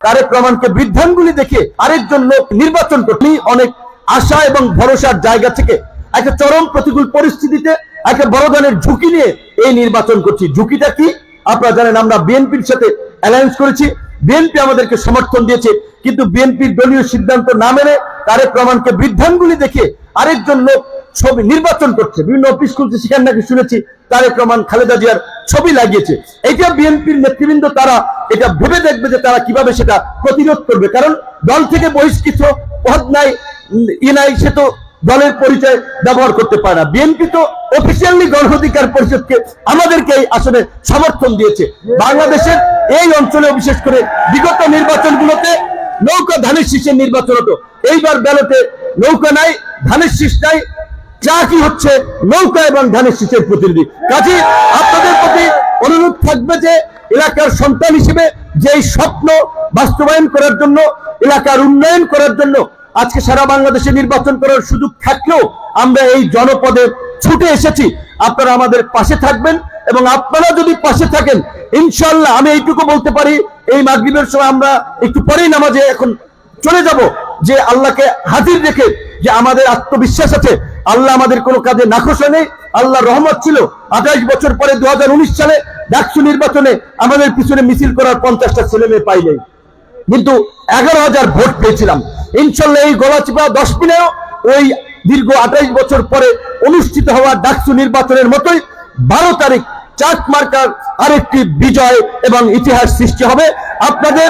তারেক রহমানকে বৃদ্ধাঙ্গুলি দেখে আরেকজন লোক নির্বাচন করতে অনেক আশা এবং ভরসার জায়গা থেকে একটা চরম প্রতিকূল পরিস্থিতিতে একটা বড় ধরনের ঝুঁকি নিয়ে এই নির্বাচন করছি। ঝুঁকিটা কি আপনারা জানেন, আমরা বিএনপির সাথে অ্যালায়েন্স করেছি, বিএনপি আমাদেরকে সমর্থন দিয়েছে, কিন্তু বিএনপির দলীয় সিদ্ধান্ত না মেনে তারেক রহমানকে বৃদ্ধাঙ্গুলি দেখে আরেকজন লোক ছবি নির্বাচন করছে, বিভিন্ন অফিস খুলছে, সেখানে নাকি শুনেছি তারেক রহমান খালেদা জিয়ার ছবি লাগিয়েছে। এটা বিএনপির নেতৃবৃন্দ তারা এটা ভেবে দেখবে যে তারা কিভাবে সেটা প্রতিরোধ করবে, কারণ দল থেকে বহিষ্কৃত পদ নাই নাই, সে তো দলের পরিচয় ব্যবহার করতে পারে না। বিএনপি তো অফিসিয়ালি গণ অধিকার পরিষদকে আমাদেরকে আসলে সমর্থন দিয়েছে। বাংলাদেশের এই অঞ্চলে বিশেষ করে বিগত নির্বাচনগুলোতে নৌকা ধানের শীষের নির্বাচন হতো, এইবার ব্যালটে নৌকা নাই, ধানের শীষ নাই, যা কি হচ্ছে নৌকা এবং ধানের শীষের প্রতিনিধি। কাজে আপনাদের প্রতি অনুরোধ থাকবে যে এলাকার সন্তান হিসেবে যেই স্বপ্ন বাস্তবায়ন করার জন্য, এলাকার উন্নয়ন করার জন্য আজকে সারা বাংলাদেশে নির্বাচন করার সুযোগ থাকলেও আমরা এই জনপদে ছুটে এসেছি, আপনারা আমাদের পাশে থাকবেন। এবং আপনারা যদি পাশে থাকেন ইনশাআল্লাহ, আমি এইটুকু বলতে পারি, এই মাগরিবের সময় আমরা একটু পরেই নামাজে এখন চলে যাব, যে আল্লাহকে হাজির রেখে যে আমাদের আত্মবিশ্বাস আছে, আল্লাহ আমাদের কোনো কাজে নাখোশা নেই, আল্লাহ রহমত ছিল। 28 বছর পরে 2019 সালে ডাকসু নির্বাচনে আমাদের পিছনে মিছিল করার 50টা ছেলে মেয়ে পাইলেই, কিন্তু 11,000 ভোট পেয়েছিলাম। ইনশাল্লাহ এই গলাচিপা 10 দিনেও ওই দীর্ঘ 28 বছর পরে অনুষ্ঠিত হওয়া ডাকসু নির্বাচনের মতোই 12 তারিখ চাক মার্কার আরেকটি বিজয় এবং ইতিহাস সৃষ্টি হবে। আপনাদের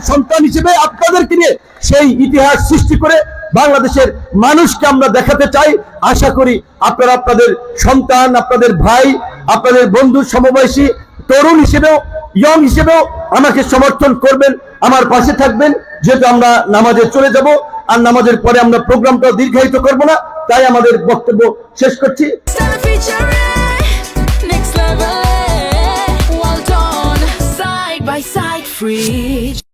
সন্তান হিসেবে আপনাদেরকে নিয়ে সেই ইতিহাস সৃষ্টি করে বাংলাদেশের মানুষকে আমরা দেখাতে চাই। আশা করি আপনারা আপনাদের সন্তান, আপনাদের ভাই, আপনাদের বন্ধু, সমবয়সী তরুণ হিসেবেও, ইয়ং হিসেবেও আমাকে সমর্থন করবেন, আমার পাশে থাকবেন। যেহেতু আমরা নামাজে চলে যাব, আর নামাজের পরে আমরা প্রোগ্রামটা দীর্ঘায়িত করব না, তাই আমাদের বক্তব্য শেষ করছি। Well done, side by side, free.